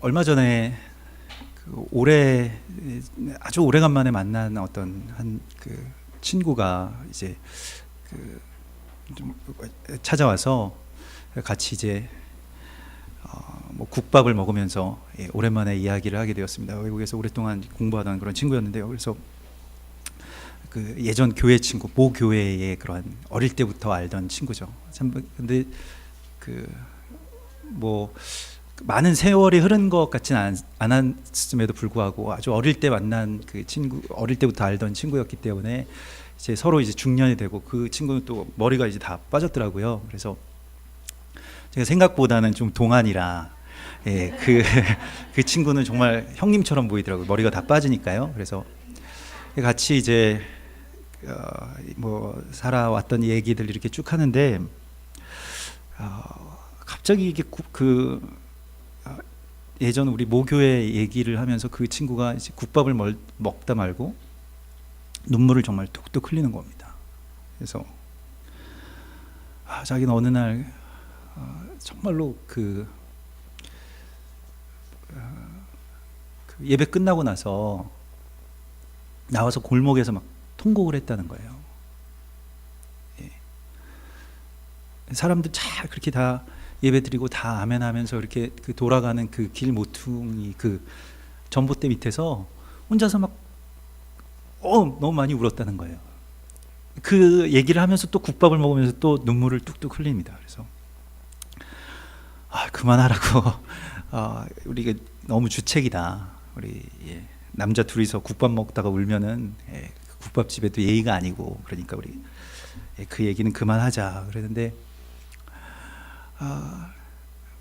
얼마 전에 올해 아주 오래간만에 만난 어떤 한 친구가 이제 좀 찾아와서 같이 이제 뭐 국밥을 먹으면서 오랜만에 이야기를 하게 되었습니다. 외국에서 오랫동안 공부하던 그런 친구였는데요. 그래서 예전 교회 친구, 모 교회의 그런 어릴 때부터 알던 친구죠. 참 근데 뭐 많은 세월이 흐른 것 같지는 않았음에도 불구하고 아주 어릴 때 만난 그 친구, 어릴 때부터 알던 친구였기 때문에 이제 서로 이제 중년이 되고 그 친구는 또 머리가 이제 다 빠졌더라고요. 그래서 제가 생각보다는 좀 동안이라 그 친구는 정말 형님처럼 보이더라고요. 머리가 다 빠지니까요. 그래서 같이 이제 뭐 살아왔던 얘기들 이렇게 쭉 하는데 갑자기 이게 예전 우리 모교회 얘기를 하면서 그 친구가 이제 국밥을 먹다 말고 눈물을 정말 뚝뚝 흘리는 겁니다. 그래서 자기는 어느 날 정말로 예배 끝나고 나서 나와서 골목에서 막 통곡을 했다는 거예요. 사람들 잘 그렇게 다 예배 드리고 다 아멘 하면서 이렇게 돌아가는 그 길 모퉁이 그 전봇대 밑에서 혼자서 막 너무 많이 울었다는 거예요. 그 얘기를 하면서 또 국밥을 먹으면서 또 눈물을 뚝뚝 흘립니다. 그래서 그만하라고. 우리가 너무 주책이다. 우리 남자 둘이서 국밥 먹다가 울면은 국밥집에도 예의가 아니고, 그러니까 우리 그 얘기는 그만하자 그랬는데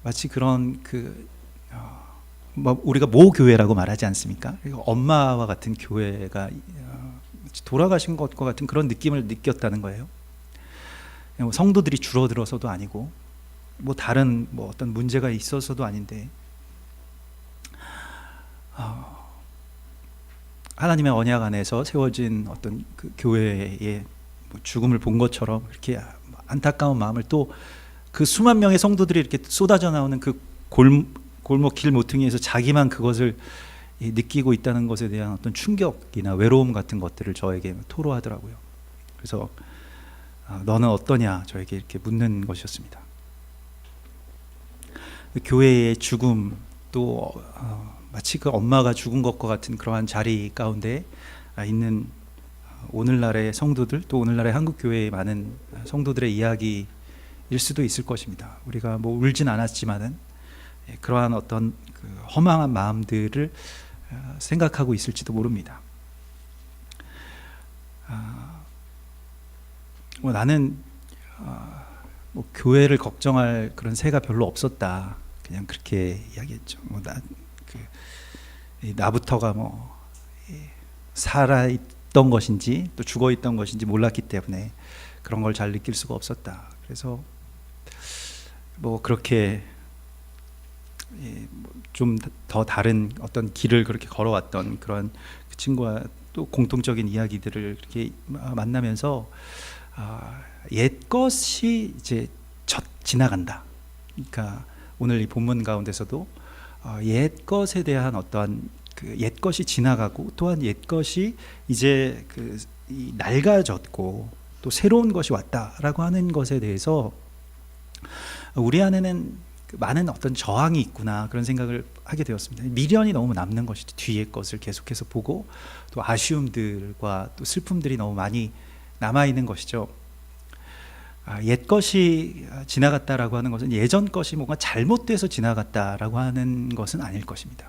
마치 그런 뭐 우리가 모 교회라고 말하지 않습니까? 엄마와 같은 교회가 돌아가신 것과 같은 그런 느낌을 느꼈다는 거예요. 성도들이 줄어들어서도 아니고 뭐 다른 뭐 어떤 문제가 있어서도 아닌데 하나님의 언약 안에서 세워진 어떤 그 교회의 뭐 죽음을 본 것처럼 이렇게 안타까운 마음을 또 그 수만 명의 성도들이 이렇게 쏟아져 나오는 그 골목 길 모퉁이에서 자기만 그것을 느끼고 있다는 것에 대한 어떤 충격이나 외로움 같은 것들을 저에게 토로하더라고요. 그래서 너는 어떠냐 저에게 이렇게 묻는 것이었습니다. 교회의 죽음, 또 마치 그 엄마가 죽은 것과 같은 그러한 자리 가운데 있는 오늘날의 성도들, 또 오늘날의 한국교회의 많은 성도들의 이야기일 수도 있을 것입니다. 우리가 뭐 울진 않았지만은 그러한 어떤 허망한 마음들을 생각하고 있을지도 모릅니다. 뭐 나는 뭐 교회를 걱정할 그런 새가 별로 없었다, 그냥 그렇게 이야기했죠. 뭐 나부터가 뭐 살아있던 것인지 또 죽어있던 것인지 몰랐기 때문에 그런 걸 잘 느낄 수가 없었다. 그래서 뭐 그렇게 좀 더 다른 어떤 길을 그렇게 걸어왔던 그런 그 친구와 또 공통적인 이야기들을 이렇게 만나면서 옛 것이 이제 지나간다. 그러니까 오늘 이 본문 가운데서도 옛 것에 대한 어떠한 옛 것이 지나가고, 또한 옛 것이 이제 낡아졌고 또 새로운 것이 왔다라고 하는 것에 대해서 우리 안에는 많은 어떤 저항이 있구나, 그런 생각을 하게 되었습니다. 미련이 너무 남는 것이죠. 뒤의 것을 계속해서 보고 또 아쉬움들과 또 슬픔들이 너무 많이 남아있는 것이죠. 옛 것이 지나갔다라고 하는 것은 예전 것이 뭔가 잘못돼서 지나갔다라고 하는 것은 아닐 것입니다.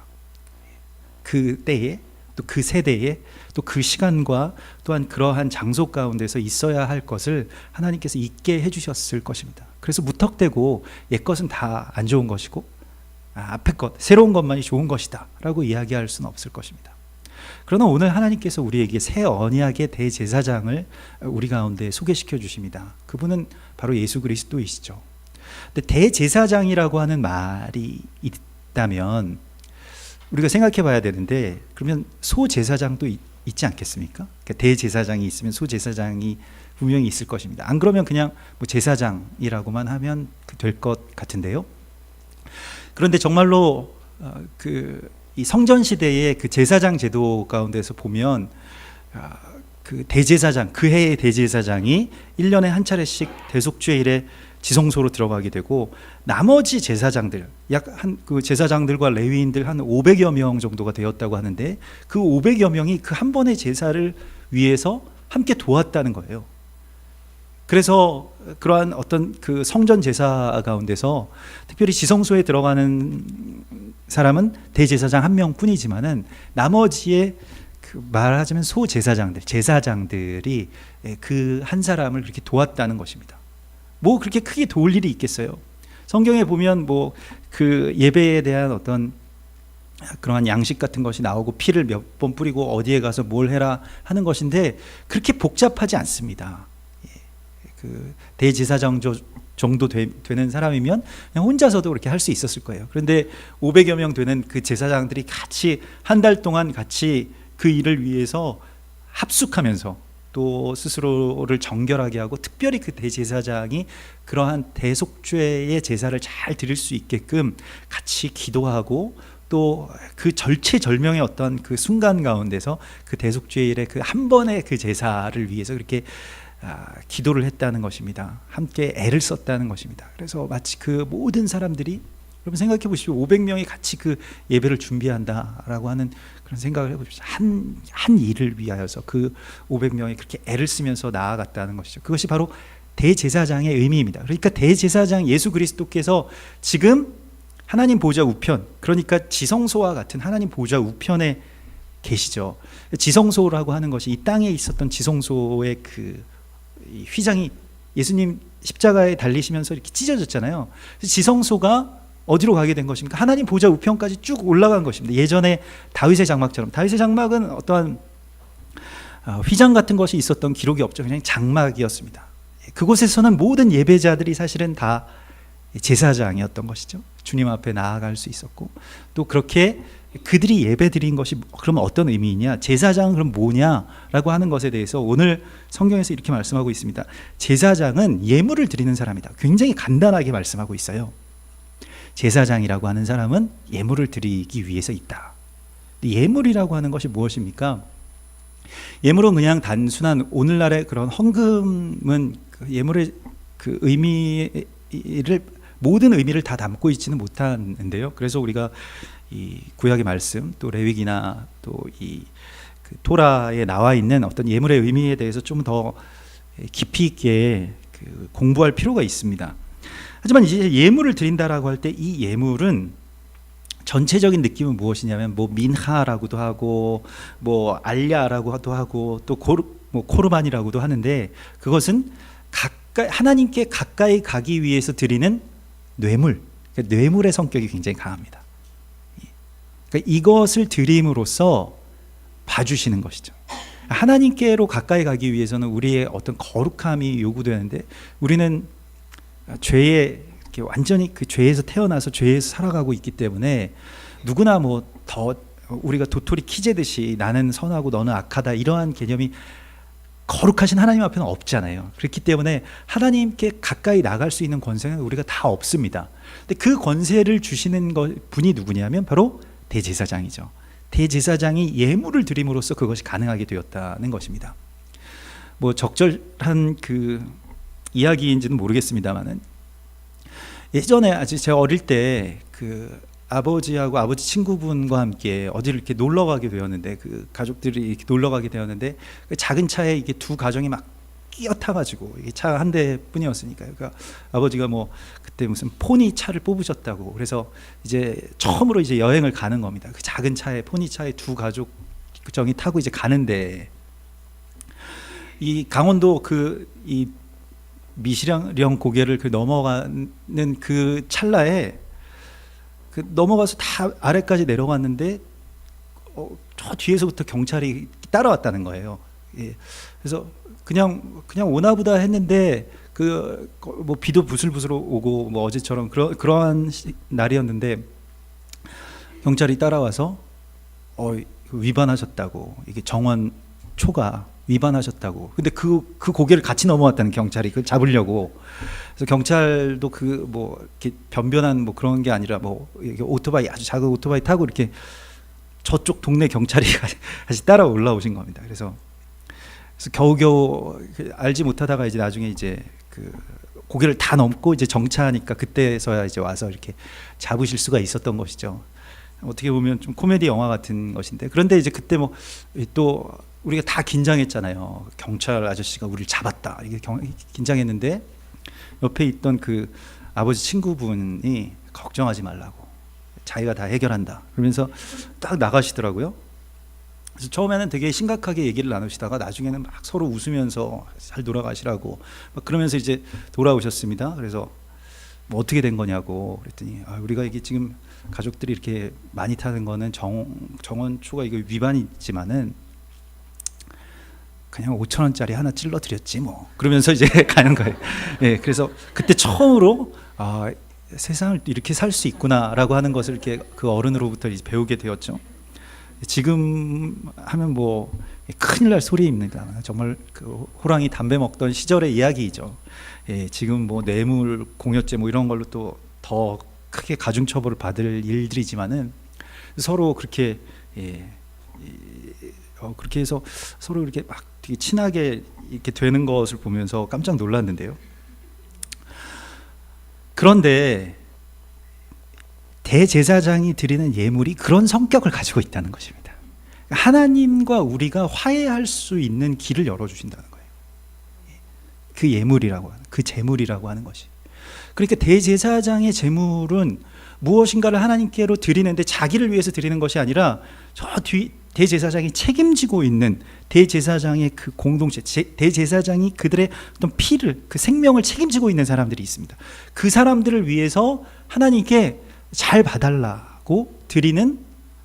그 때에, 또 그 세대에, 또 그 시간과 또한 그러한 장소 가운데서 있어야 할 것을 하나님께서 있게 해주셨을 것입니다. 그래서 무턱대고 옛 것은 다 안 좋은 것이고 앞에 것, 새로운 것만이 좋은 것이다 라고 이야기할 수는 없을 것입니다. 그러나 오늘 하나님께서 우리에게 새 언약의 대제사장을 우리 가운데 소개시켜 주십니다. 그분은 바로 예수 그리스도이시죠. 근데 대제사장이라고 하는 말이 있다면 우리가 생각해 봐야 되는데, 그러면 소제사장도 있지 않겠습니까? 그러니까 대제사장이 있으면 소제사장이 분명히 있을 것입니다. 안 그러면 그냥 뭐 제사장이라고만 하면 될 것 같은데요. 그런데 정말로 이 성전 시대의 그 제사장 제도 가운데서 보면 그 대제사장, 그 해의 대제사장이 1년에 한 차례씩 대속죄일에 지성소로 들어가게 되고, 나머지 제사장들 그 제사장들과 레위인들 한 500여 명 정도가 되었다고 하는데, 그 500여 명이 그 한 번의 제사를 위해서 함께 도왔다는 거예요. 그래서 그러한 어떤 그 성전 제사 가운데서 특별히 지성소에 들어가는 사람은 대제사장 한 명뿐이지만은 나머지의 그 말하자면 소제사장들, 제사장들이 그 한 사람을 그렇게 도왔다는 것입니다. 뭐 그렇게 크게 도울 일이 있겠어요? 성경에 보면 뭐 그 예배에 대한 어떤 그러한 양식 같은 것이 나오고 피를 몇 번 뿌리고 어디에 가서 뭘 해라 하는 것인데 그렇게 복잡하지 않습니다. 그 대제사장 정도 되는 사람이면 그냥 혼자서도 그렇게 할 수 있었을 거예요. 그런데 500여 명 되는 그 제사장들이 같이 한 달 동안 같이 그 일을 위해서 합숙하면서 또 스스로를 정결하게 하고, 특별히 그 대제사장이 그러한 대속죄의 제사를 잘 드릴 수 있게끔 같이 기도하고, 또 그 절체절명의 어떤 그 순간 가운데서 그 대속죄일의 그 한 번의 그 제사를 위해서 그렇게 기도를 했다는 것입니다. 함께 애를 썼다는 것입니다. 그래서 마치 그 모든 사람들이, 여러분 생각해 보십시오. 500명이 같이 그 예배를 준비한다라고 하는 그런 생각을 해보십시오. 한 일을 위하여서 그 500명이 그렇게 애를 쓰면서 나아갔다는 것이죠. 그것이 바로 대제사장의 의미입니다. 그러니까 대제사장 예수 그리스도께서 지금 하나님 보좌 우편, 그러니까 지성소와 같은 하나님 보좌 우편에 계시죠. 지성소라고 하는 것이 이 땅에 있었던 지성소의 그 휘장이 예수님 십자가에 달리시면서 이렇게 찢어졌잖아요. 지성소가 어디로 가게 된 것입니까? 하나님 보좌 우편까지 쭉 올라간 것입니다. 예전에 다윗의 장막처럼. 다윗의 장막은 어떠한 휘장 같은 것이 있었던 기록이 없죠. 그냥 장막이었습니다. 그곳에서는 모든 예배자들이 사실은 다 제사장이었던 것이죠. 주님 앞에 나아갈 수 있었고, 또 그렇게 그들이 예배 드린 것이 그러면 어떤 의미이냐, 제사장은 그럼 뭐냐라고 하는 것에 대해서 오늘 성경에서 이렇게 말씀하고 있습니다. 제사장은 예물을 드리는 사람이다. 굉장히 간단하게 말씀하고 있어요. 제사장이라고 하는 사람은 예물을 드리기 위해서 있다. 예물이라고 하는 것이 무엇입니까? 예물은 그냥 단순한 오늘날의 그런 헌금은 그 예물의 그 의미를, 모든 의미를 다 담고 있지는 못하는데요. 그래서 우리가 이 구약의 말씀, 또 레위기나 또 이 그 토라에 나와 있는 어떤 예물의 의미에 대해서 좀 더 깊이 있게 그 공부할 필요가 있습니다. 하지만 이제 예물을 드린다라고 할 때 이 예물은 전체적인 느낌은 무엇이냐면 뭐 민하라고도 하고 뭐 알야라고도 하고 또 코르반이라고도 하는데, 그것은 하나님께 가까이 가기 위해서 드리는 뇌물, 그러니까 뇌물의 성격이 굉장히 강합니다. 그러니까 이것을 드림으로써 봐주시는 것이죠. 하나님께로 가까이 가기 위해서는 우리의 어떤 거룩함이 요구되는데, 우리는 죄에 완전히 그 죄에서 태어나서 죄에서 살아가고 있기 때문에 누구나 뭐 더 우리가 도토리 키재듯이 나는 선하고 너는 악하다 이러한 개념이 거룩하신 하나님 앞에는 없잖아요. 그렇기 때문에 하나님께 가까이 나갈 수 있는 권세는 우리가 다 없습니다. 근데 그 권세를 주시는 분이 누구냐면 바로 대제사장이죠. 대제사장이 예물을 드림으로써 그것이 가능하게 되었다는 것입니다. 뭐 적절한 그 이야기인지는 모르겠습니다만은, 예전에 아직 제가 어릴 때 그 아버지하고 아버지 친구분과 함께 어디를 이렇게 놀러 가게 되었는데, 그 가족들이 이렇게 놀러 가게 되었는데, 그 작은 차에 이게 두 가정이 막 끼어 타가지고, 이게 차 한 대뿐이었으니까요. 그러니까 아버지가 뭐 그때 무슨 포니 차를 뽑으셨다고, 그래서 이제 처음으로 이제 여행을 가는 겁니다. 그 작은 차에, 포니 차에 두 가족정이 타고 이제 가는데, 이 강원도 이 미시령 고개를 그 넘어가는 그 찰나에 그 넘어가서 다 아래까지 내려갔는데 저 뒤에서부터 경찰이 따라왔다는 거예요. 예. 그래서 그냥 오나보다 했는데 그 뭐 비도 부슬부슬 오고 뭐 어제처럼 그러한 날이었는데, 경찰이 따라와서 위반하셨다고, 이게 정원 초과 위반하셨다고. 근데 그 고개를 같이 넘어왔다는 경찰이 그걸 잡으려고. 그래서 경찰도 그 뭐 이렇게 변변한 뭐 그런 게 아니라 뭐 이렇게 오토바이 아주 작은 오토바이 타고 이렇게 저쪽 동네 경찰이 다시 따라 올라오신 겁니다. 그래서 겨우겨우 알지 못하다가 이제 나중에 이제 그 고개를 다 넘고 이제 정차하니까 그때서야 이제 와서 이렇게 잡으실 수가 있었던 것이죠. 어떻게 보면 좀 코미디 영화 같은 것인데, 그런데 이제 그때 뭐 또 우리가 다 긴장했잖아요. 경찰 아저씨가 우리를 잡았다 이게 긴장했는데 옆에 있던 그 아버지 친구분이 걱정하지 말라고, 자기가 다 해결한다 그러면서 딱 나가시더라고요. 그래서 처음에는 되게 심각하게 얘기를 나누시다가 나중에는 막 서로 웃으면서 잘 돌아가시라고 막 그러면서 이제 돌아오셨습니다. 그래서 뭐 어떻게 된 거냐고 그랬더니 우리가 이게 지금 가족들이 이렇게 많이 타는 거는 정원초가 이거 위반이 있지만은 그냥 5,000원짜리 하나 찔러 드렸지 뭐 그러면서 이제 가는 거예요. 예, 그래서 그때 처음으로 세상을 이렇게 살 수 있구나라고 하는 것을 이렇게 그 어른으로부터 이제 배우게 되었죠. 지금 하면 뭐 큰일 날 소리입니다. 정말 그 호랑이 담배 먹던 시절의 이야기이죠. 예, 지금 뭐 뇌물, 공여죄 뭐 이런 걸로 또 더 크게 가중처벌을 받을 일들이지만은 서로 그렇게 그렇게 해서 서로 이렇게 막 되게 친하게 이렇게 되는 것을 보면서 깜짝 놀랐는데요. 그런데 대제사장이 드리는 예물이 그런 성격을 가지고 있다는 것입니다. 하나님과 우리가 화해할 수 있는 길을 열어주신다는 거예요. 그 예물이라고 하는, 그 제물이라고 하는 것이. 그러니까 대제사장의 제물은 무엇인가를 하나님께로 드리는데 자기를 위해서 드리는 것이 아니라 저 뒤 대제사장이 책임지고 있는 대제사장의 그 공동체, 대제사장이 그들의 어떤 피를, 그 생명을 책임지고 있는 사람들이 있습니다. 그 사람들을 위해서 하나님께 잘 봐달라고 드리는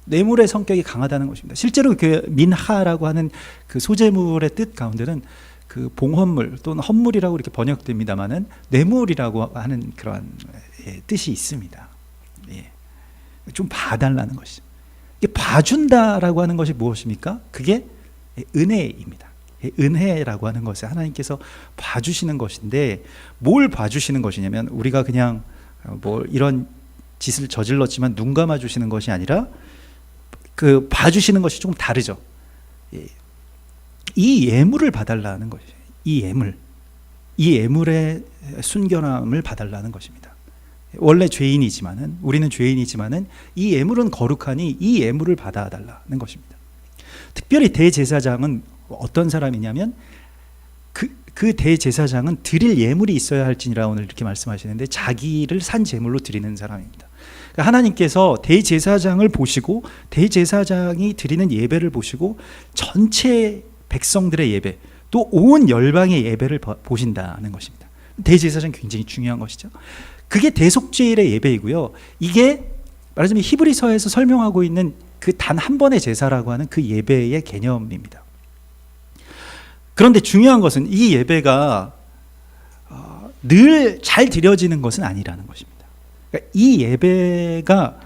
뇌물의 성격이 강하다는 것입니다. 실제로 그 민하라고 하는 그 소재물의 뜻 가운데는 그 봉헌물 또는 헌물이라고 이렇게 번역됩니다만은 뇌물이라고 하는 그러한 뜻이 있습니다. 좀 봐달라는 것이죠. 이게 봐준다라고 하는 것이 무엇입니까? 그게 은혜입니다. 은혜라고 하는 것을 하나님께서 봐주시는 것인데, 뭘 봐주시는 것이냐면 우리가 그냥 뭐 이런 짓을 저질렀지만 눈 감아 주시는 것이 아니라 그 봐주시는 것이 조금 다르죠. 이 예물을 봐달라는 것이죠. 이 예물의 순결함을 봐달라는 것입니다. 원래 죄인이지만은, 우리는 죄인이지만은 이 예물은 거룩하니 이 예물을 받아달라는 것입니다. 특별히 대제사장은 어떤 사람이냐면 그 대제사장은 드릴 예물이 있어야 할지니라 오늘 이렇게 말씀하시는데 자기를 산 제물로 드리는 사람입니다. 그러니까 하나님께서 대제사장을 보시고 대제사장이 드리는 예배를 보시고 전체 백성들의 예배 또 온 열방의 예배를 보신다는 것입니다. 대제사장이 굉장히 중요한 것이죠. 그게 대속죄일의 예배이고요. 이게 말하자면 히브리서에서 설명하고 있는 그 단 한 번의 제사라고 하는 그 예배의 개념입니다. 그런데 중요한 것은 이 예배가 늘 잘 드려지는 것은 아니라는 것입니다. 그러니까 이 예배가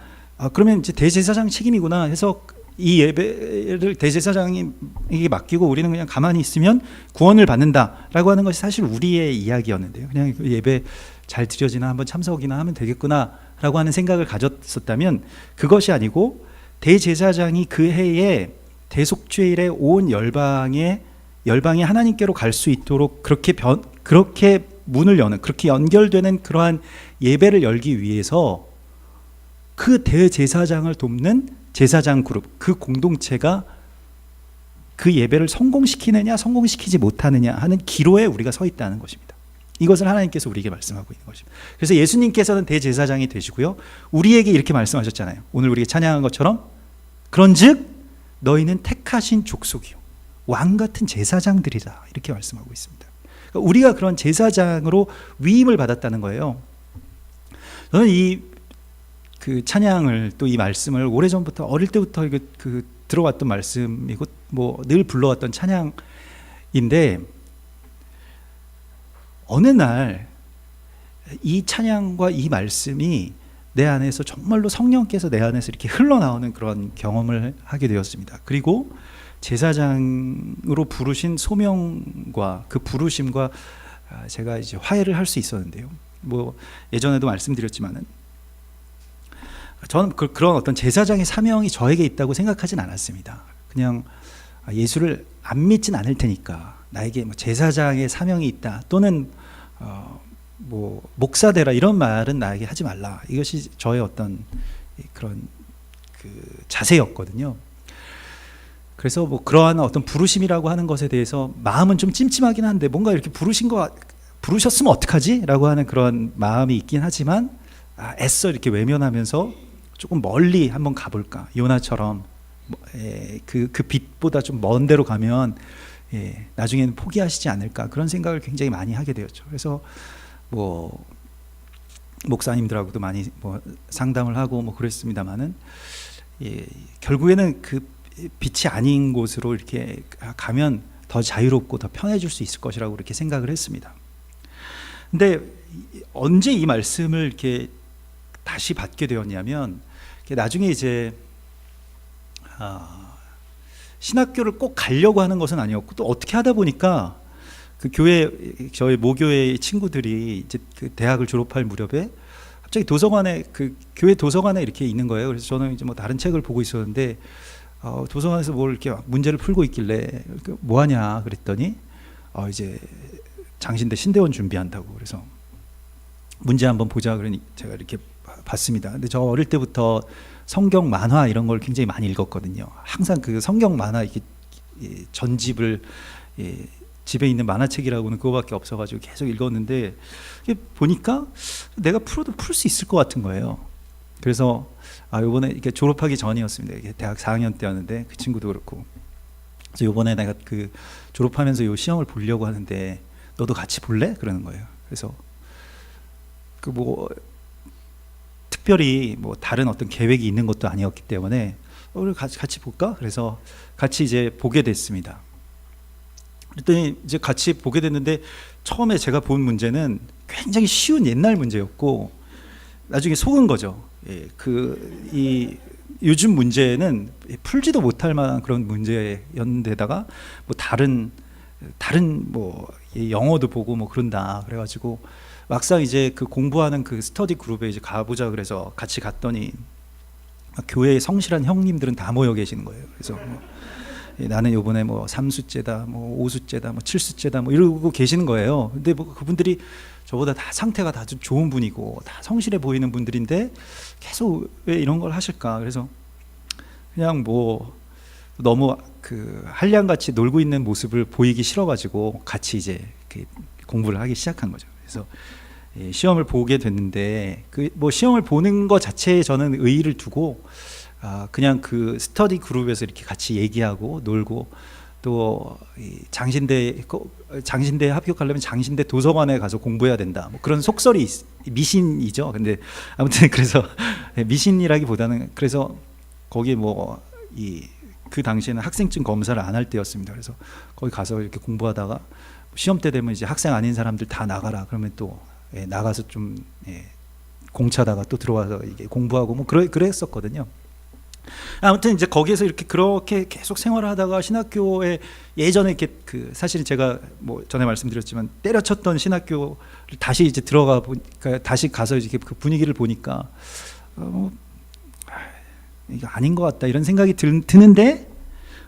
그러면 이제 대제사장 책임이구나 해서 이 예배를 대제사장에게 맡기고 우리는 그냥 가만히 있으면 구원을 받는다라고 하는 것이 사실 우리의 이야기였는데요. 그냥 예배 잘 드려지나 한번 참석이나 하면 되겠구나라고 하는 생각을 가졌었다면 그것이 아니고 대제사장이 그 해에 대속죄일에 온 열방이 하나님께로 갈 수 있도록 그렇게 문을 여는, 그렇게 연결되는 그러한 예배를 열기 위해서 그 대제사장을 돕는 제사장 그룹, 그 공동체가 그 예배를 성공시키느냐 성공시키지 못하느냐 하는 기로에 우리가 서 있다는 것입니다. 이것을 하나님께서 우리에게 말씀하고 있는 것입니다. 그래서 예수님께서는 대제사장이 되시고요, 우리에게 이렇게 말씀하셨잖아요. 오늘 우리가 찬양한 것처럼 그런즉 너희는 택하신 족속이요 왕같은 제사장들이다 이렇게 말씀하고 있습니다. 그러니까 우리가 그런 제사장으로 위임을 받았다는 거예요. 저는 그 찬양을 또 이 말씀을 오래전부터 어릴 때부터 들어왔던 말씀이고 뭐 늘 불러왔던 찬양인데 어느 날 이 찬양과 이 말씀이 내 안에서 정말로 성령께서 내 안에서 이렇게 흘러나오는 그런 경험을 하게 되었습니다. 그리고 제사장으로 부르신 소명과 그 부르심과 제가 이제 화해를 할 수 있었는데요. 뭐 예전에도 말씀드렸지만은 저는 그런 어떤 제사장의 사명이 저에게 있다고 생각하진 않았습니다. 그냥 예수를 안 믿진 않을 테니까 나에게 뭐 제사장의 사명이 있다 또는 뭐 목사 되라 이런 말은 나에게 하지 말라. 이것이 저의 어떤 그런 그 자세였거든요. 그래서 뭐 그러한 어떤 부르심이라고 하는 것에 대해서 마음은 좀 찜찜하긴 한데 뭔가 이렇게 부르셨으면 어떡하지? 라고 하는 그런 마음이 있긴 하지만 애써 이렇게 외면하면서 조금 멀리 한번 가볼까. 요나처럼 그 빛보다 좀 먼 데로 가면 나중에는 포기하시지 않을까. 그런 생각을 굉장히 많이 하게 되었죠. 그래서 뭐 목사님들하고도 많이 뭐 상담을 하고 뭐 그랬습니다만은 결국에는 그 빛이 아닌 곳으로 이렇게 가면 더 자유롭고 더 편해질 수 있을 것이라고 이렇게 생각을 했습니다. 근데 언제 이 말씀을 이렇게 다시 받게 되었냐면 나중에 이제 신학교를 꼭 가려고 하는 것은 아니었고 또 어떻게 하다 보니까 그 교회 저희 모교회 친구들이 이제 그 대학을 졸업할 무렵에 갑자기 도서관에 그 교회 도서관에 이렇게 있는 거예요. 그래서 저는 이제 뭐 다른 책을 보고 있었는데 도서관에서 뭘 이렇게 문제를 풀고 있길래 뭐 하냐 그랬더니 이제 장신대 신대원 준비한다고. 그래서 문제 한번 보자 그러니 제가 이렇게 봤습니다. 근데 저 어릴 때부터 성경 만화 이런 걸 굉장히 많이 읽었거든요. 항상 그 성경 만화 이렇게 전집을 집에 있는 만화책이라고는 그거밖에 없어가지고 계속 읽었는데 보니까 내가 풀어도 풀 수 있을 것 같은 거예요. 그래서 이번에 이렇게 졸업하기 전이었습니다. 이게 대학 4학년 때였는데 그 친구도 그렇고. 그래서 이번에 내가 그 졸업하면서 이 시험을 보려고 하는데 너도 같이 볼래? 그러는 거예요. 그래서 그 뭐 특별히 뭐 다른 어떤 계획이 있는 것도 아니었기 때문에 우리 같이 볼까? 그래서 같이 이제 보게 됐습니다. 그랬더니 이제 같이 보게 됐는데 처음에 제가 본 문제는 굉장히 쉬운 옛날 문제였고 나중에 속은 거죠. 이 요즘 문제는 풀지도 못할 만한 그런 문제였는데다가 뭐 다른 뭐 영어도 보고 뭐 그런다 그래가지고 막상 이제 그 공부하는 그 스터디 그룹에 이제 가보자 그래서 같이 갔더니 교회의 성실한 형님들은 다 모여 계시는 거예요. 그래서 뭐 나는 요번에 뭐 3수째다 뭐 5수째다 뭐 7수째다 뭐 이러고 계시는 거예요. 근데 뭐 그분들이 저보다 다 상태가 다 좀 좋은 분이고 다 성실해 보이는 분들인데 계속 왜 이런 걸 하실까? 그래서 그냥 뭐 너무 그 한량같이 놀고 있는 모습을 보이기 싫어가지고 같이 이제 공부를 하기 시작한 거죠. 그래서 시험을 보게 됐는데 그 뭐 시험을 보는 것 자체에 저는 의의를 두고 그냥 그 스터디 그룹에서 이렇게 같이 얘기하고 놀고 또 장신대에 합격하려면 장신대 도서관에 가서 공부해야 된다. 뭐 그런 속설이 미신이죠. 근데 아무튼 그래서 미신이라기보다는 그래서 거기 뭐 그 당시에는 학생증 검사를 안 할 때였습니다. 그래서 거기 가서 이렇게 공부하다가 시험 때 되면 이제 학생 아닌 사람들 다 나가라. 그러면 또 나가서 좀 공차다가 또 들어와서 이게 공부하고 뭐 그랬었거든요. 아무튼 이제 거기에서 그렇게 계속 생활을 하다가 신학교에 예전에 이렇게 그 사실 제가 뭐 전에 말씀드렸지만 때려쳤던 신학교를 다시 이제 들어가 보니까 다시 가서 이렇게 그 분위기를 보니까 이거 아닌 것 같다 이런 생각이 드는데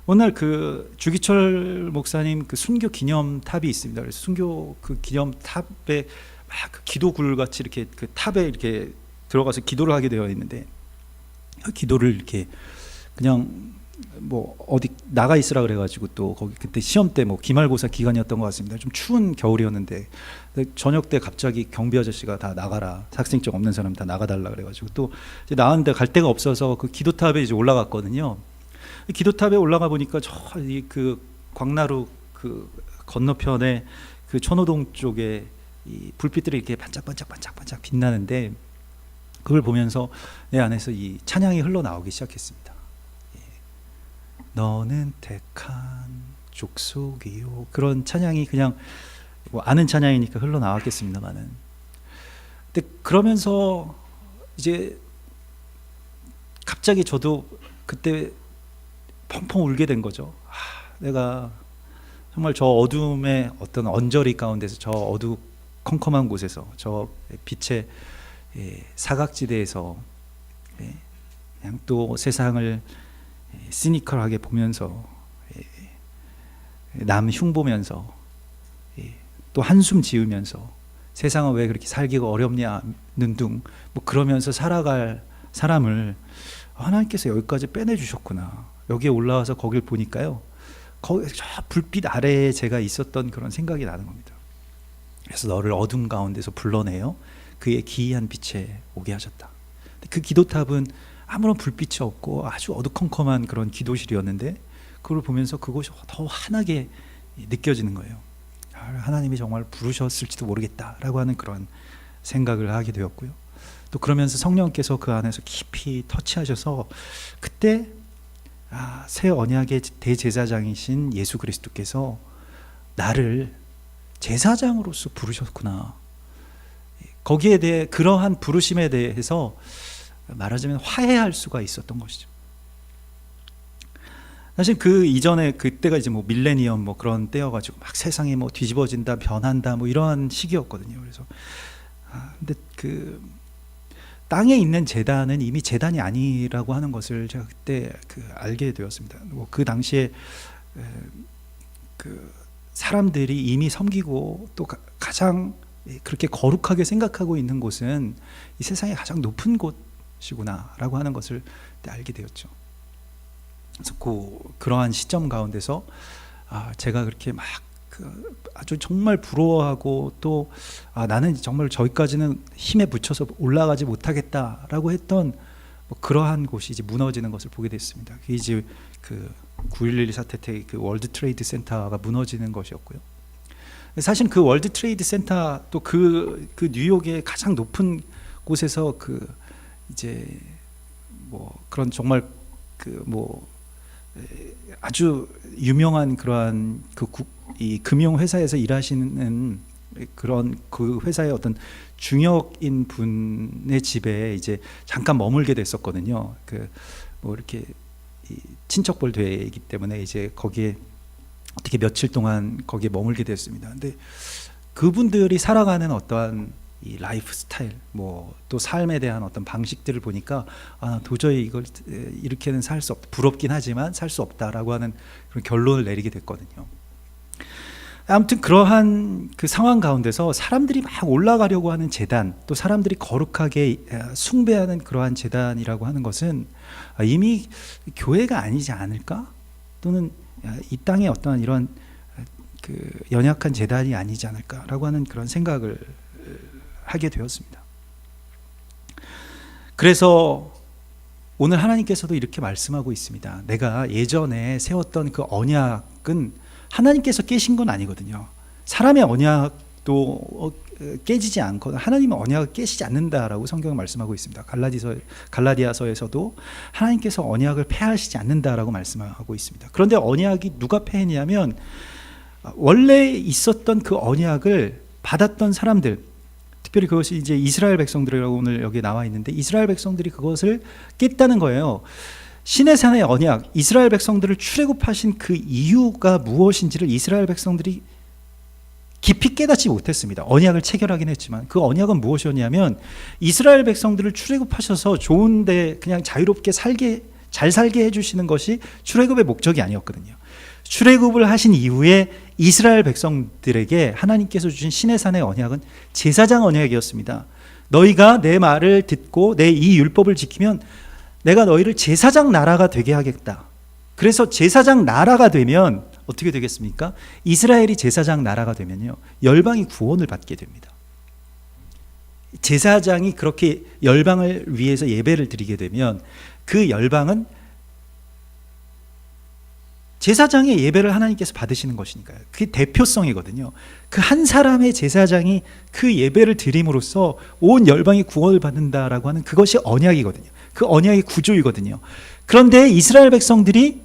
어느 날 그 주기철 목사님 그 순교 기념탑이 있습니다. 그래서 순교 그 기념탑에 막 그 기도굴 같이 이렇게 그 탑에 이렇게 들어가서 기도를 하게 되어 있는데 그 기도를 이렇게 그냥 뭐 어디 나가 있으라 그래가지고 또 거기 그때 시험 때 뭐 기말고사 기간이었던 것 같습니다. 좀 추운 겨울이었는데 저녁 때 갑자기 경비 아저씨가 다 나가라 학생증 없는 사람 다 나가달라 그래가지고 또 이제 나왔는데 갈 데가 없어서 그 기도탑에 이제 올라갔거든요. 기도탑에 올라가 보니까 저 그 광나루 그 건너편에 그 천호동 쪽에 이 불빛들이 이렇게 반짝반짝 빛나는데 그걸 보면서 내 안에서 이 찬양이 흘러나오기 시작했습니다. 너는 택한 족속이요. 그런 찬양이 그냥 뭐 아는 찬양이니까 흘러나왔겠습니다만은 근데 그러면서 이제 갑자기 저도 그때 펑펑 울게 된 거죠. 내가 정말 저 어둠의 어떤 언저리 가운데서, 저 어두컴컴한 곳에서, 저 빛의 사각지대에서 그냥 또 세상을 시니컬하게 보면서, 남 흉보면서, 또 한숨 지으면서 세상은 왜 그렇게 살기가 어렵냐는 둥 뭐 그러면서 살아갈 사람을 하나님께서 여기까지 빼내주셨구나. 여기에 올라와서 거길 보니까요, 거기 저 불빛 아래에 제가 있었던 그런 생각이 나는 겁니다. 그래서 너를 어둠 가운데서 불러내어 그의 기이한 빛에 오게 하셨다. 그 기도탑은 아무런 불빛이 없고 아주 어두컴컴한 그런 기도실이었는데, 그걸 보면서 그곳이 더 환하게 느껴지는 거예요. 하나님이 정말 부르셨을지도 모르겠다라고 하는 그런 생각을 하게 되었고요. 또 그러면서 성령께서 그 안에서 깊이 터치하셔서 그때 새 언약의 대제사장이신 예수 그리스도께서 나를 제사장으로서 부르셨구나. 거기에 대해, 그러한 부르심에 대해서 말하자면 화해할 수가 있었던 것이죠. 사실 그 이전에, 그때가 이제 뭐 밀레니엄 뭐 그런 때여가지고 막 세상이 뭐 뒤집어진다, 변한다, 뭐 이러한 시기였거든요. 그래서 근데 그 땅에 있는 제단은 이미 제단이 아니라고 하는 것을 제가 그때 알게 되었습니다. 뭐 그 당시에 그 사람들이 이미 섬기고 또 가장 그렇게 거룩하게 생각하고 있는 곳은 이 세상의 가장 높은 곳이구나라고 하는 것을 그때 알게 되었죠. 그래서 그러한 시점 가운데서 제가 그렇게 막 아주 정말 부러워하고 또 나는 정말 저기까지는 힘에 붙여서 올라가지 못하겠다라고 했던 뭐 그러한 곳이 이제 무너지는 것을 보게 됐습니다. 그게 이제 그 9.11 사태 때 그 월드 트레이드 센터가 무너지는 것이었고요. 사실 그 월드 트레이드 센터 또 그 뉴욕의 가장 높은 곳에서 이제 뭐 그런 정말 아주 유명한 그러한 이 금융 회사에서 일하시는 그런 그 회사의 어떤 중역인 분의 집에 이제 잠깐 머물게 됐었거든요. 뭐 이렇게 친척벌 대회이기 때문에 이제 거기에 어떻게 며칠 동안 거기에 머물게 됐습니다. 근데 그분들이 살아가는 어떠한 이 라이프 스타일, 뭐 또 삶에 대한 어떤 방식들을 보니까 도저히 이걸 이렇게는 살 수 없다. 부럽긴 하지만 살 수 없다라고 하는 그런 결론을 내리게 됐거든요. 아무튼 그러한 그 상황 가운데서 사람들이 막 올라가려고 하는 제단, 또 사람들이 거룩하게 숭배하는 그러한 제단이라고 하는 것은 이미 교회가 아니지 않을까? 또는 이 땅에 어떠한 이런 연약한 제단이 아니지 않을까라고 하는 그런 생각을 하게 되었습니다. 그래서 오늘 하나님께서도 이렇게 말씀하고 있습니다. 내가 예전에 세웠던 그 언약은 하나님께서 깨신 건 아니거든요. 사람의 언약도 깨지지 않거든. 하나님의 언약을 깨시지 않는다라고 성경은 말씀하고 있습니다. 갈라디아서에서도 하나님께서 언약을 폐하시지 않는다라고 말씀하고 있습니다. 그런데 언약이 누가 폐했냐면 원래 있었던 그 언약을 받았던 사람들, 특별히 그것이 이제 이스라엘 백성들이라고 오늘 여기 나와 있는데, 이스라엘 백성들이 그것을 깼다는 거예요. 신의 산의 언약, 이스라엘 백성들을 출애굽하신 그 이유가 무엇인지를 이스라엘 백성들이 깊이 깨닫지 못했습니다. 언약을 체결하긴 했지만 그 언약은 무엇이었냐면, 이스라엘 백성들을 출애굽하셔서 좋은데 그냥 자유롭게 잘 살게 해주시는 것이 출애굽의 목적이 아니었거든요. 출애굽을 하신 이후에 이스라엘 백성들에게 하나님께서 주신 신의 산의 언약은 제사장 언약이었습니다. 너희가 내 말을 듣고 내 이 율법을 지키면 내가 너희를 제사장 나라가 되게 하겠다. 그래서 제사장 나라가 되면 어떻게 되겠습니까? 이스라엘이 제사장 나라가 되면요, 열방이 구원을 받게 됩니다. 제사장이 그렇게 열방을 위해서 예배를 드리게 되면 그 열방은 제사장의 예배를 하나님께서 받으시는 것이니까요. 그게 대표성이거든요. 그 한 사람의 제사장이 그 예배를 드림으로써 온 열방이 구원을 받는다라고 하는 그것이 언약이거든요. 그 언약의 구조이거든요. 그런데 이스라엘 백성들이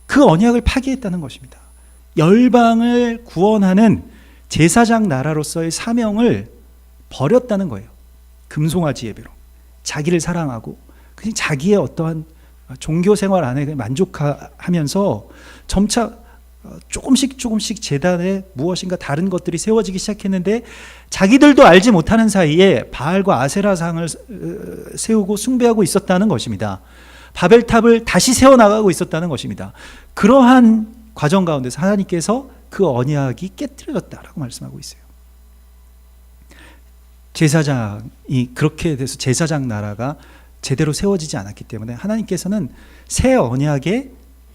그 언약을 파기했다는 것입니다. 열방을 구원하는 제사장 나라로서의 사명을 버렸다는 거예요. 금송아지 예배로 자기를 사랑하고 그냥 자기의 어떠한 종교 생활 안에 만족하면서 점차 조금씩 제단에 무엇인가 다른 것들이 세워지기 시작했는데 자기들도 알지 못하는 사이에 바알과 아세라상을 세우고 숭배하고 있었다는 것입니다. 바벨탑을 다시 세워나가고 있었다는 것입니다. 그러한 과정 가운데서 하나님께서 그 언약이 깨뜨려졌다라고 말씀하고 있어요. 제사장이 그렇게 돼서 제사장 나라가 제대로 세워지지 않았기 때문에 하나님께서는 새 언약의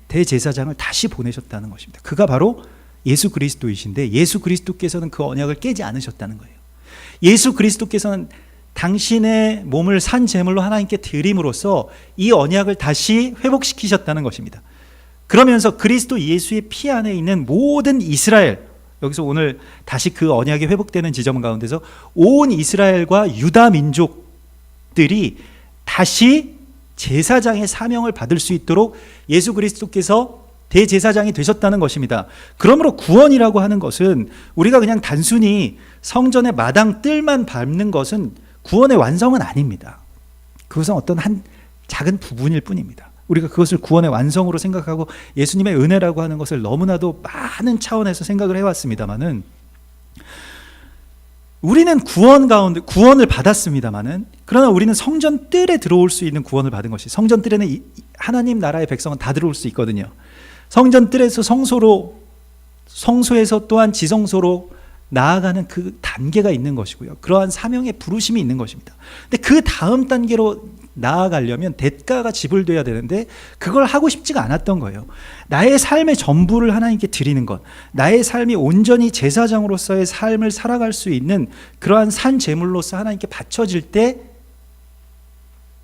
대제사장을 다시 보내셨다는 것입니다. 그가 바로 예수 그리스도이신데 예수 그리스도께서는 그 언약을 깨지 않으셨다는 거예요. 예수 그리스도께서는 당신의 몸을 산 제물로 하나님께 드림으로써 이 언약을 다시 회복시키셨다는 것입니다. 그러면서 그리스도 예수의 피 안에 있는 모든 이스라엘, 여기서 오늘 다시 그 언약이 회복되는 지점 가운데서 온 이스라엘과 유다 민족들이 다시 제사장의 사명을 받을 수 있도록 예수 그리스도께서 대제사장이 되셨다는 것입니다. 그러므로 구원이라고 하는 것은 우리가 그냥 단순히 성전의 마당 뜰만 밟는 것은 구원의 완성은 아닙니다. 그것은 어떤 한 작은 부분일 뿐입니다. 우리가 그것을 구원의 완성으로 생각하고 예수님의 은혜라고 하는 것을 너무나도 많은 차원에서 생각을 해왔습니다만은, 우리는 구원 가운데 구원을 받았습니다만은, 그러나 우리는 성전 뜰에 들어올 수 있는 구원을 받은 것이, 성전 뜰에는 하나님 나라의 백성은 다 들어올 수 있거든요. 성전 뜰에서 성소에서 또한 지성소로 나아가는 그 단계가 있는 것이고요. 그러한 사명의 부르심이 있는 것입니다. 근데 그 다음 단계로 나아가려면 대가가 지불돼야 되는데 그걸 하고 싶지가 않았던 거예요. 나의 삶의 전부를 하나님께 드리는 것, 나의 삶이 온전히 제사장으로서의 삶을 살아갈 수 있는 그러한 산 제물로서 하나님께 바쳐질 때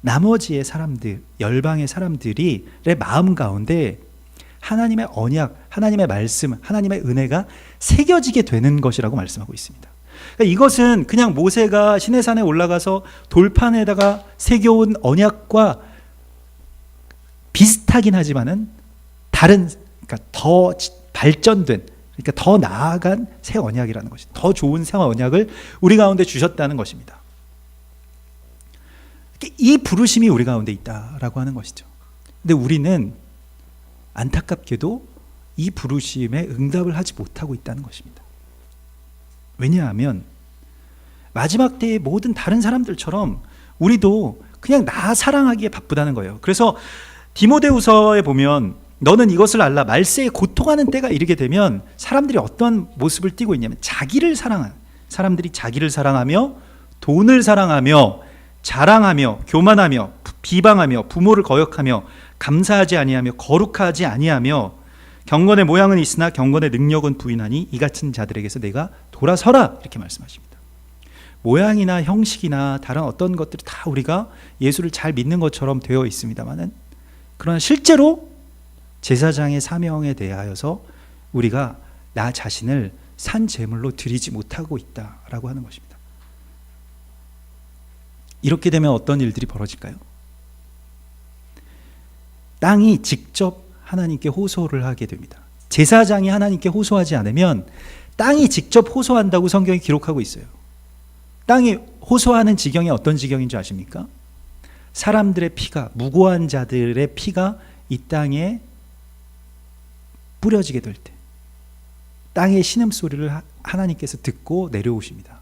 나머지의 사람들, 열방의 사람들의 마음 가운데 하나님의 언약, 하나님의 말씀, 하나님의 은혜가 새겨지게 되는 것이라고 말씀하고 있습니다. 그러니까 이것은 그냥 모세가 시내산에 올라가서 돌판에다가 새겨온 언약과 비슷하긴 하지만은 다른, 그러니까 더 발전된, 그러니까 더 나아간 새 언약이라는 것이, 더 좋은 새 언약을 우리 가운데 주셨다는 것입니다. 이 부르심이 우리 가운데 있다라고 하는 것이죠. 근데 우리는 안타깝게도 이 부르심에 응답을 하지 못하고 있다는 것입니다. 왜냐하면 마지막 때의 모든 다른 사람들처럼 우리도 그냥 나 사랑하기에 바쁘다는 거예요. 그래서 디모데후서에 보면 너는 이것을 알라, 말세에 고통하는 때가 이르게 되면 사람들이 어떤 모습을 띠고 있냐면 자기를 사랑하는 사람들이 자기를 사랑하며 돈을 사랑하며 자랑하며 교만하며 비방하며 부모를 거역하며 감사하지 아니하며 거룩하지 아니하며 경건의 모양은 있으나 경건의 능력은 부인하니 이 같은 자들에게서 내가 돌아서라, 이렇게 말씀하십니다. 모양이나 형식이나 다른 어떤 것들이 다 우리가 예수를 잘 믿는 것처럼 되어 있습니다만은, 그러나 실제로 제사장의 사명에 대하여서 우리가 나 자신을 산 제물로 드리지 못하고 있다라고 하는 것입니다. 이렇게 되면 어떤 일들이 벌어질까요? 땅이 직접 하나님께 호소를 하게 됩니다. 제사장이 하나님께 호소하지 않으면 땅이 직접 호소한다고 성경이 기록하고 있어요. 땅이 호소하는 지경이 어떤 지경인 줄 아십니까? 사람들의 피가, 무고한 자들의 피가 이 땅에 뿌려지게 될 때 땅의 신음소리를 하나님께서 듣고 내려오십니다.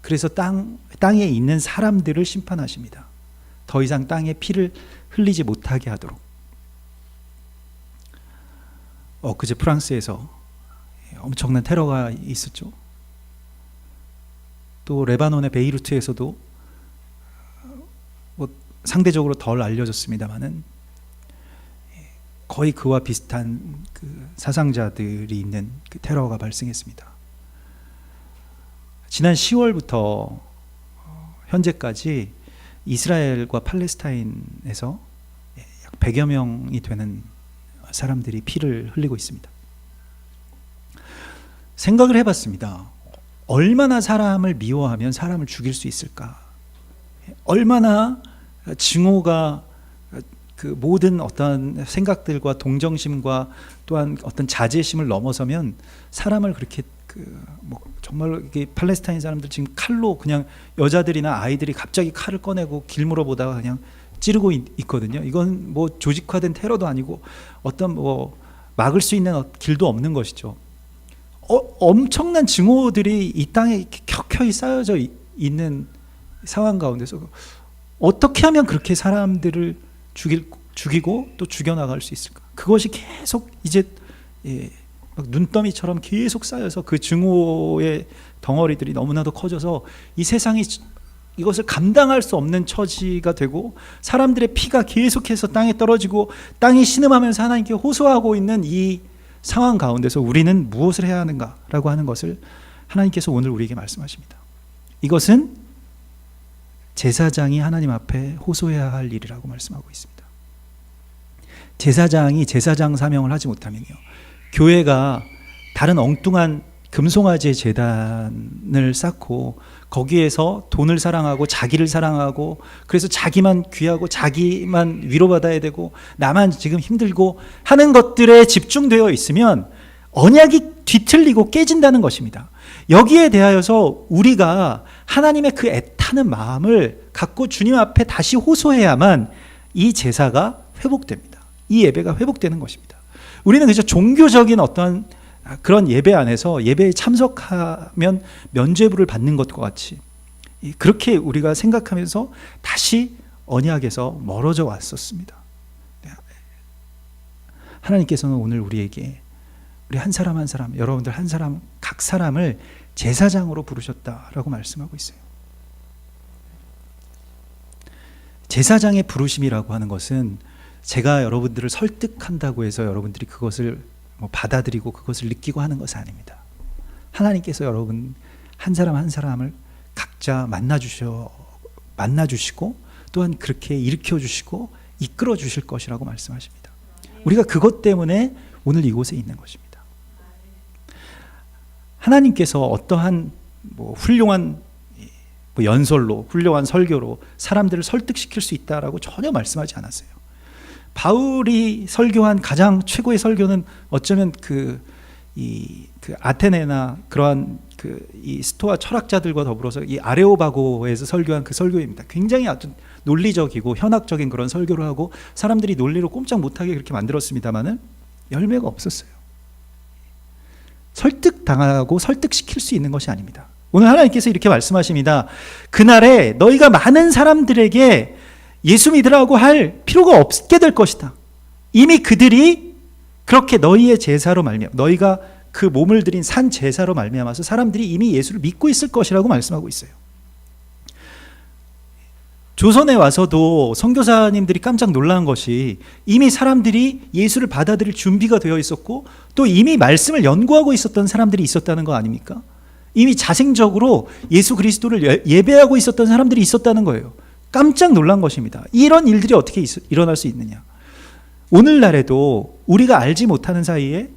그래서 땅에 있는 사람들을 심판하십니다. 더 이상 땅에 피를 흘리지 못하게 하도록. 그제 프랑스에서 엄청난 테러가 있었죠. 또 레바논의 베이루트에서도 상대적으로 덜 알려졌습니다만은 거의 그와 비슷한 그 사상자들이 있는 그 테러가 발생했습니다. 지난 10월부터 현재까지 이스라엘과 팔레스타인에서 약 100여 명이 되는 사람들이 피를 흘리고 있습니다. 생각을 해봤습니다. 얼마나 사람을 미워하면 사람을 죽일 수 있을까? 얼마나 증오가 그 모든 어떤 생각들과 동정심과 또한 어떤 자제심을 넘어서면 사람을 그렇게 정말로 이게 팔레스타인 사람들 지금 칼로 그냥 여자들이나 아이들이 갑자기 칼을 꺼내고 길물어 보다가 그냥 찌르고 있거든요. 이건 뭐 조직화된 테러도 아니고 어떤 뭐 막을 수 있는 길도 없는 것이죠. 엄청난 증오들이 이 땅에 켜켜이 쌓여져 있는 상황 가운데서 어떻게 하면 그렇게 사람들을 죽이고 또 죽여나갈 수 있을까? 그것이 계속 이제 막 눈더미처럼 계속 쌓여서 그 증오의 덩어리들이 너무나도 커져서 이 세상이 이것을 감당할 수 없는 처지가 되고 사람들의 피가 계속해서 땅에 떨어지고 땅이 신음하면서 하나님께 호소하고 있는 이 상황 가운데서 우리는 무엇을 해야 하는가라고 하는 것을 하나님께서 오늘 우리에게 말씀하십니다. 이것은 제사장이 하나님 앞에 호소해야 할 일이라고 말씀하고 있습니다. 제사장이 제사장 사명을 하지 못하면요, 교회가 다른 엉뚱한 금송아지 제단을 쌓고 거기에서 돈을 사랑하고 자기를 사랑하고 그래서 자기만 귀하고 자기만 위로받아야 되고 나만 지금 힘들고 하는 것들에 집중되어 있으면 언약이 뒤틀리고 깨진다는 것입니다. 여기에 대하여서 우리가 하나님의 그 애타는 마음을 갖고 주님 앞에 다시 호소해야만 이 제사가 회복됩니다. 이 예배가 회복되는 것입니다. 우리는 그저 종교적인 어떤 그런 예배 안에서 예배에 참석하면 면죄부를 받는 것과 같이 그렇게 우리가 생각하면서 다시 언약에서 멀어져 왔었습니다. 하나님께서는 오늘 우리에게 우리 한 사람 한 사람, 여러분들 한 사람 각 사람을 제사장으로 부르셨다라고 말씀하고 있어요. 제사장의 부르심이라고 하는 것은 제가 여러분들을 설득한다고 해서 여러분들이 그것을 받아들이고 그것을 느끼고 하는 것은 아닙니다. 하나님께서 여러분 한 사람 한 사람을 각자 만나주시고 또한 그렇게 일으켜주시고 이끌어주실 것이라고 말씀하십니다. 우리가 그것 때문에 오늘 이곳에 있는 것입니다. 하나님께서 어떠한 훌륭한 연설로 훌륭한 설교로 사람들을 설득시킬 수 있다라고 전혀 말씀하지 않았어요. 바울이 설교한 가장 최고의 설교는 어쩌면 그 아테네나 그러한 이 스토아 철학자들과 더불어서 이 아레오바고에서 설교한 그 설교입니다. 굉장히 아주 논리적이고 현학적인 그런 설교를 하고 사람들이 논리로 꼼짝 못하게 그렇게 만들었습니다만은 열매가 없었어요. 설득당하고 설득시킬 수 있는 것이 아닙니다. 오늘 하나님께서 이렇게 말씀하십니다. 그날에 너희가 많은 사람들에게 예수 믿으라고 할 필요가 없게 될 것이다. 이미 그들이 그렇게 너희의 제사로 말미암아 너희가 그 몸을 들인 산 제사로 말미암아서 사람들이 이미 예수를 믿고 있을 것이라고 말씀하고 있어요. 조선에 와서도 선교사님들이 깜짝 놀란 것이 이미 사람들이 예수를 받아들일 준비가 되어 있었고 또 이미 말씀을 연구하고 있었던 사람들이 있었다는 거 아닙니까? 이미 자생적으로 예수 그리스도를 예배하고 있었던 사람들이 있었다는 거예요. 깜짝 놀란 것입니다. 이런 일들이 어떻게 일어날 수 있느냐? 오늘날에도 우리가 알지 못하는 사이에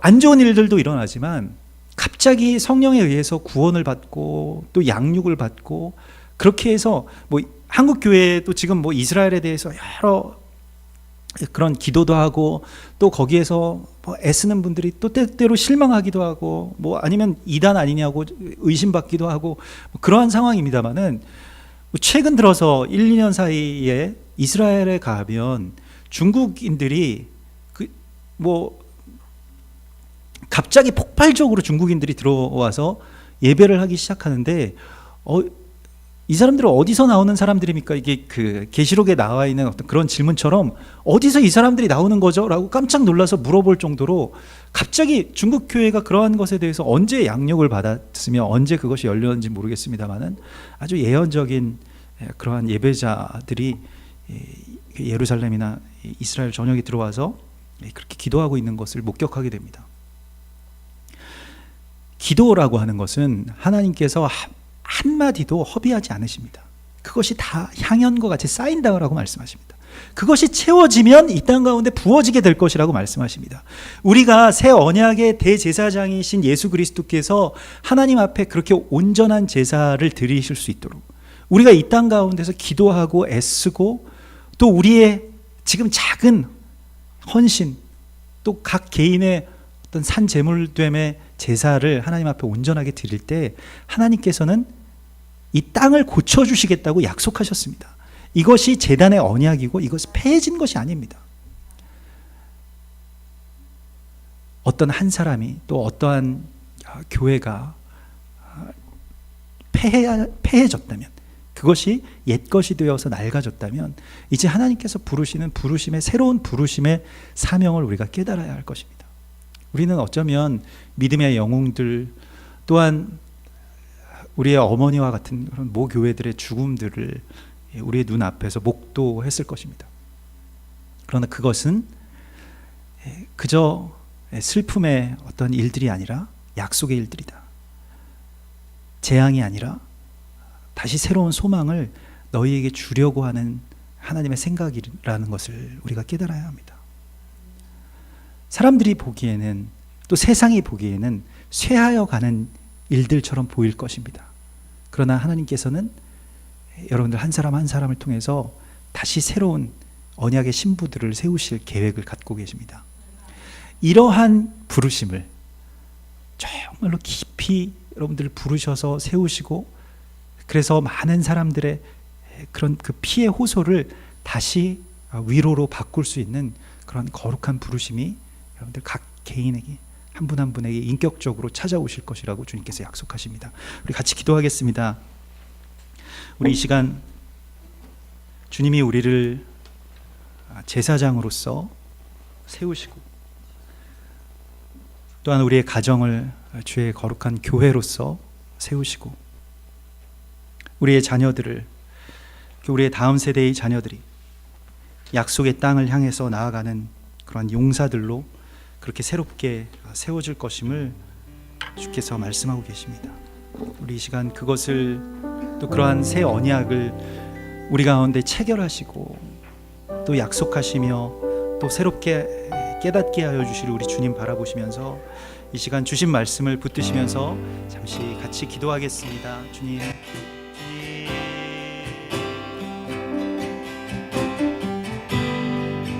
안 좋은 일들도 일어나지만 갑자기 성령에 의해서 구원을 받고 또 양육을 받고 그렇게 해서 한국 교회도 지금 이스라엘에 대해서 여러 그런 기도도 하고 또 거기에서 애쓰는 분들이 또 때때로 실망하기도 하고 아니면 이단 아니냐고 의심받기도 하고 그러한 상황입니다만은 최근 들어서 1, 2년 사이에 이스라엘에 가면 중국인들이 갑자기 폭발적으로 중국인들이 들어와서 예배를 하기 시작하는데 이 사람들은 어디서 나오는 사람들입니까? 이게 그 계시록에 나와 있는 어떤 그런 질문처럼 어디서 이 사람들이 나오는 거죠? 라고 깜짝 놀라서 물어볼 정도로 갑자기 중국 교회가 그러한 것에 대해서 언제 양육을 받았으며 언제 그것이 열렸는지 모르겠습니다만은 아주 예언적인 그러한 예배자들이 예루살렘이나 이스라엘 전역에 들어와서 그렇게 기도하고 있는 것을 목격하게 됩니다. 기도라고 하는 것은 하나님께서 한마디도 허비하지 않으십니다. 그것이 다 향연과 같이 쌓인다고 말씀하십니다. 그것이 채워지면 이 땅 가운데 부어지게 될 것이라고 말씀하십니다. 우리가 새 언약의 대제사장이신 예수 그리스도께서 하나님 앞에 그렇게 온전한 제사를 드리실 수 있도록 우리가 이 땅 가운데서 기도하고 애쓰고 또 우리의 지금 작은 헌신 또 각 개인의 어떤 산제물됨의 제사를 하나님 앞에 온전하게 드릴 때 하나님께서는 이 땅을 고쳐주시겠다고 약속하셨습니다. 이것이 제단의 언약이고 이것이 폐해진 것이 아닙니다. 어떤 한 사람이 또 어떠한 교회가 폐해졌다면, 그것이 옛것이 되어서 낡아졌다면 이제 하나님께서 부르시는 부르심의 새로운 부르심의 사명을 우리가 깨달아야 할 것입니다. 우리는 어쩌면 믿음의 영웅들, 또한 우리의 어머니와 같은 그런 모교회들의 죽음들을 우리의 눈앞에서 목도했을 것입니다. 그러나 그것은 그저 슬픔의 어떤 일들이 아니라 약속의 일들이다. 재앙이 아니라 다시 새로운 소망을 너희에게 주려고 하는 하나님의 생각이라는 것을 우리가 깨달아야 합니다. 사람들이 보기에는, 또 세상이 보기에는 쇠하여 가는 일들처럼 보일 것입니다. 그러나 하나님께서는 여러분들 한 사람 한 사람을 통해서 다시 새로운 언약의 신부들을 세우실 계획을 갖고 계십니다. 이러한 부르심을 정말로 깊이 여러분들을 부르셔서 세우시고, 그래서 많은 사람들의 그런 그 피의 호소를 다시 위로로 바꿀 수 있는 그런 거룩한 부르심이 여러분들 각 개인에게, 한 분 한 분에게 인격적으로 찾아오실 것이라고 주님께서 약속하십니다. 우리 같이 기도하겠습니다. 우리 이 시간 주님이 우리를 제사장으로서 세우시고, 또한 우리의 가정을 주의 거룩한 교회로서 세우시고, 우리의 자녀들을, 우리의 다음 세대의 자녀들이 약속의 땅을 향해서 나아가는 그런 용사들로 그렇게 새롭게 세워질 것임을 주께서 말씀하고 계십니다. 우리 이 시간 그것을, 또 그러한 새 언약을 우리 가운데 체결하시고 또 약속하시며 또 새롭게 깨닫게 하여 주실 우리 주님 바라보시면서 이 시간 주신 말씀을 붙드시면서 잠시 같이 기도하겠습니다. 주님,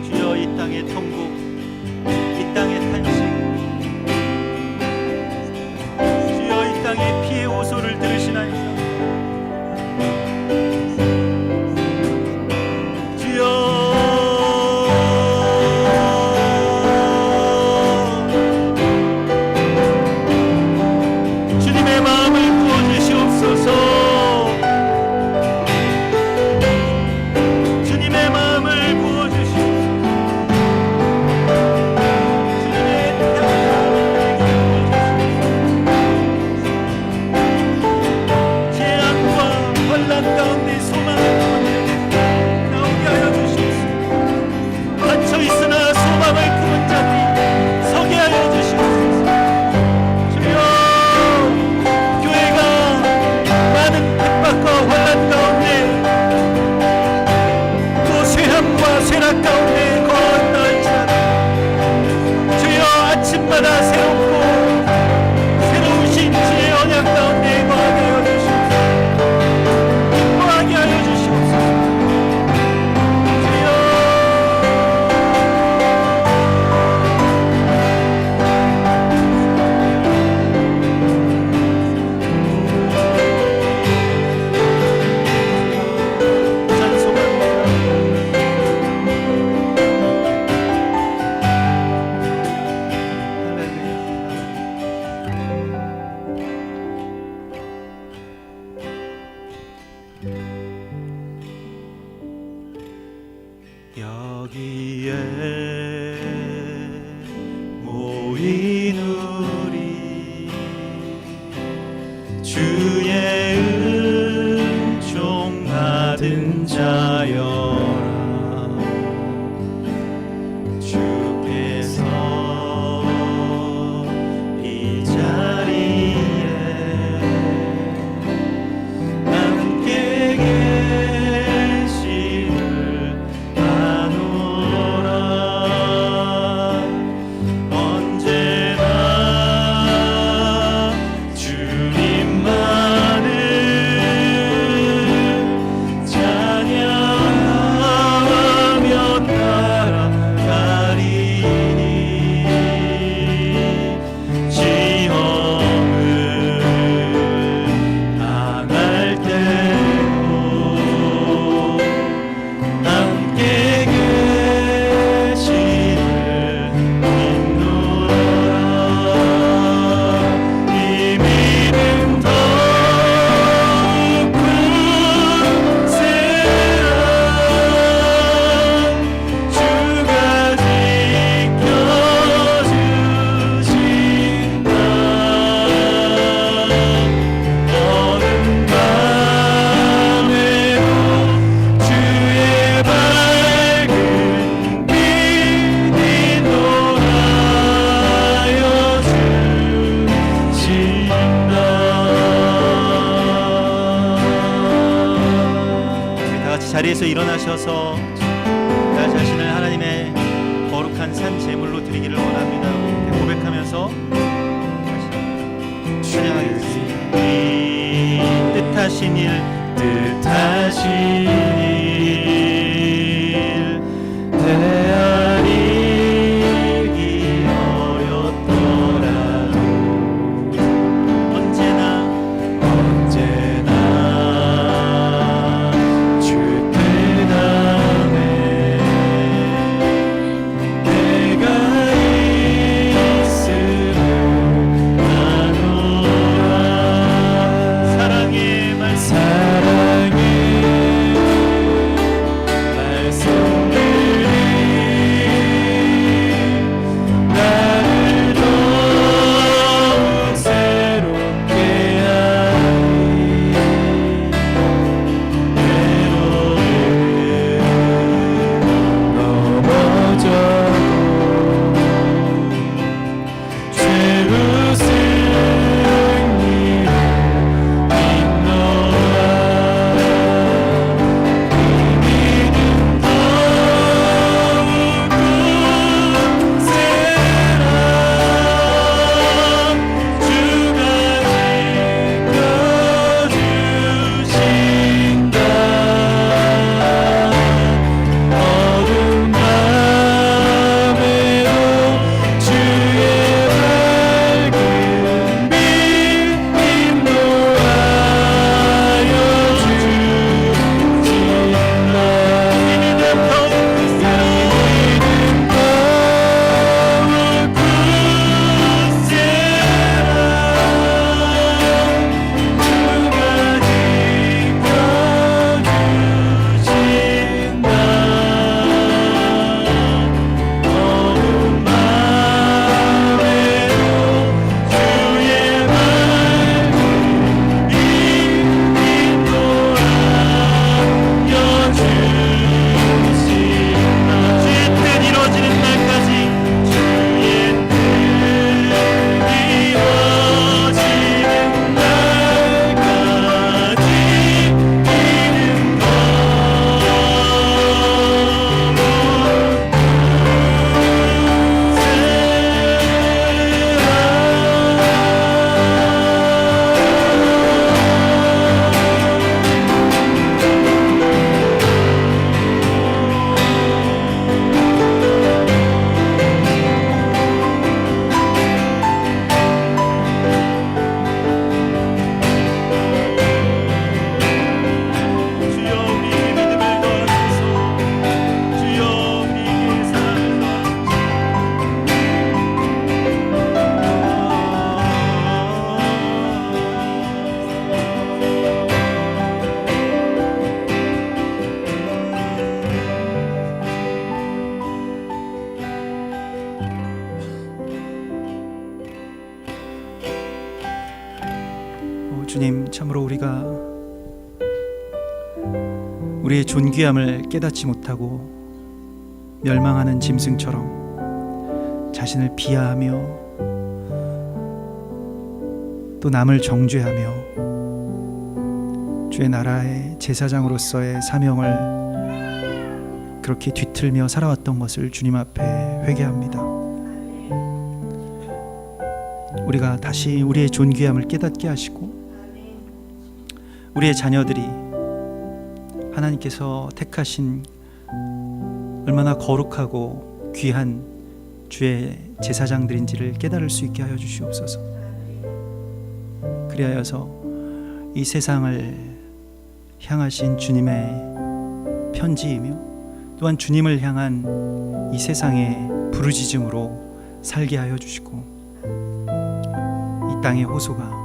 주여, 이 땅의 통곡, 이 땅의 탄식, 주여, 이 땅의 피의 호소를 들으시나이까. 여기에 모인 우리 주의 은총 받은 자여라. 주께서 이 자리에 함께 계심을 아노라. 언제나 주님만을 찬양 자리에서 일어나셔서 나 자신을 하나님의 거룩한 산 제물로 드리기를 원합니다. 이렇게 고백하면서 찬양하겠습니다. 뜻하신 일 되하리기 어렵더라도 언제나 주 뜻 안에 내가 있음을 아노라. 사랑의 말씀들이 나를 더욱 새롭게 하니 때로는 넘어져도 죄로 승리를 믿노라. 주님, 참으로 우리가 우리의 존귀함을 깨닫지 못하고 멸망하는 짐승처럼 자신을 비하하며 또 남을 정죄하며 주의 나라의 제사장으로서의 사명을 그렇게 뒤틀며 살아왔던 것을 주님 앞에 회개합니다. 우리가 다시 우리의 존귀함을 깨닫게 하시고 우리의 자녀들이 하나님께서 택하신 얼마나 거룩하고 귀한 주의 제사장들인지를 깨달을 수 있게 하여 주시옵소서. 그리하여서 이 세상을 향하신 주님의 편지이며 또한 주님을 향한 이 세상의 부르짖음으로 살게 하여 주시고 이 땅의 호소가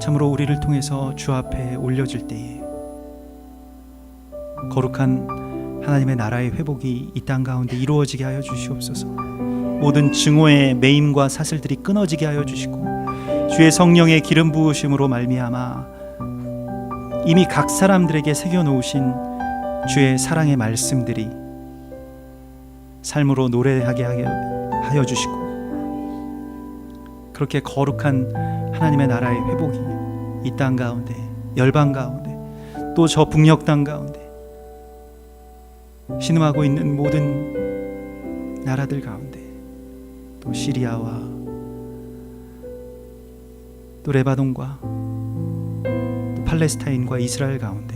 참으로 우리를 통해서 주 앞에 올려질 때에 거룩한 하나님의 나라의 회복이 이 땅 가운데 이루어지게 하여 주시옵소서. 모든 증오의 매임과 사슬들이 끊어지게 하여 주시고 주의 성령의 기름 부으심으로 말미암아 이미 각 사람들에게 새겨놓으신 주의 사랑의 말씀들이 삶으로 노래하게 하여 주시고 그렇게 거룩한 하나님의 나라의 회복이 이 땅 가운데 열방 가운데 또 저 북녘 땅 가운데 신음하고 있는 모든 나라들 가운데, 또 시리아와 또 레바논과 또 팔레스타인과 이스라엘 가운데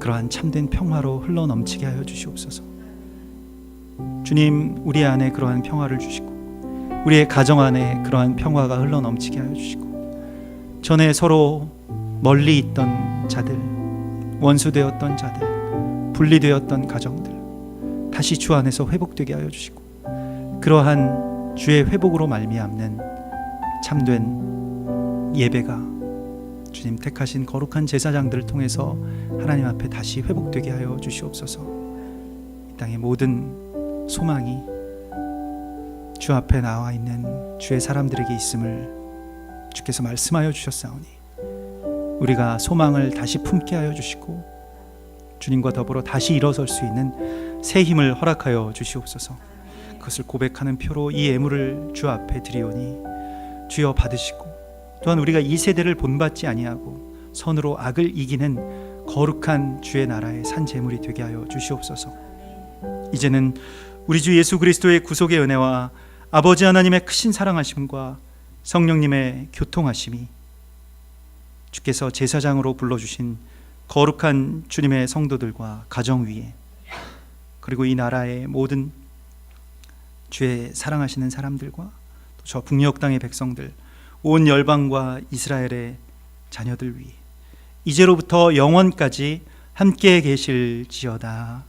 그러한 참된 평화로 흘러넘치게 하여 주시옵소서. 주님, 우리 안에 그러한 평화를 주시고 우리의 가정 안에 그러한 평화가 흘러넘치게 하여 주시고, 전에 서로 멀리 있던 자들, 원수되었던 자들, 분리되었던 가정들 다시 주 안에서 회복되게 하여 주시고, 그러한 주의 회복으로 말미암는 참된 예배가 주님 택하신 거룩한 제사장들을 통해서 하나님 앞에 다시 회복되게 하여 주시옵소서. 이 땅의 모든 소망이 주 앞에 나와 있는 주의 사람들에게 있음을 주께서 말씀하여 주셨사오니, 우리가 소망을 다시 품게 하여 주시고 주님과 더불어 다시 일어설 수 있는 새 힘을 허락하여 주시옵소서. 그것을 고백하는 표로 이 예물을 주 앞에 드리오니 주여 받으시고, 또한 우리가 이 세대를 본받지 아니하고 선으로 악을 이기는 거룩한 주의 나라의 산 제물이 되게 하여 주시옵소서. 이제는 우리 주 예수 그리스도의 구속의 은혜와 아버지 하나님의 크신 사랑하심과 성령님의 교통하심이, 주께서 제사장으로 불러주신 거룩한 주님의 성도들과 가정 위에, 그리고 이 나라의 모든 주의 사랑하시는 사람들과 또 저 북녘 땅의 백성들, 온 열방과 이스라엘의 자녀들 위에 이제로부터 영원까지 함께 계실지어다.